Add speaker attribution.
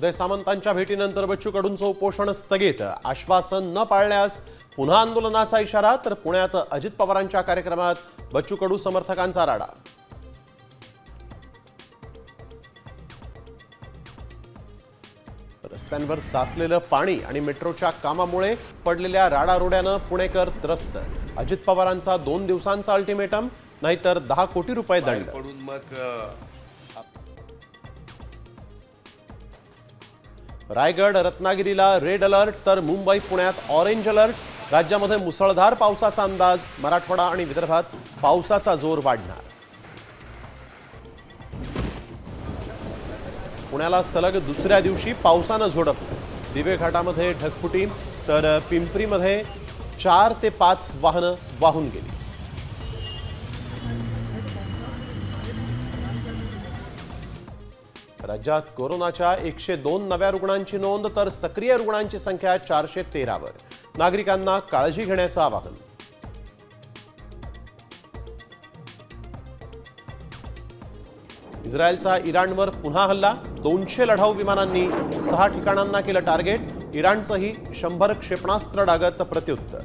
Speaker 1: उदय सामंतांच्या भेटीनंतर बच्चू कडूंचं उपोषण स्थगित, आश्वासन न पाळल्यास पुन्हा आंदोलनाचा इशारा। तर पुण्यात अजित पवारांच्या कार्यक्रमात बच्चू कडू समर्थकांचा राडा। रस्त्यांवर साचलेलं पाणी आणि मेट्रोच्या कामामुळे पडलेल्या राडारोड्यानं पुणेकर त्रस्त। अजित पवारांचा 2 दिवसांचा अल्टिमेटम, नाहीतर 10 कोटी रुपये दंड। रायगड रत्नागिरीला रेड अलर्ट, तर मुंबई पुण्यात ऑरेंज अलर्ट। राज्यामध्ये मुसळधार पावसाचा अंदाज, मराठवाडा आणि विदर्भात पावसाचा जोर वाढणार। पुण्याला सलग दुसऱ्या दिवशी पावसानं झोडपलं। दिवे घाटामध्ये ढगफुटी, तर पिंपरीमध्ये 4 ते 5 वाहनं वाहून गेली। राज्यात कोरोनाच्या 102 नव्या रुग्णांची नोंद, तर सक्रिय रुग्णांची संख्या 413 वर। नागरिकांना काळजी घेण्याचं आवाहन। इस्रायलचा इराणवर पुन्हा हल्ला, 200 लढाऊ विमानांनी 6 ठिकाणांना केलं टार्गेट। इराणचंही 100 क्षेपणास्त्र डागत प्रत्युत्तर।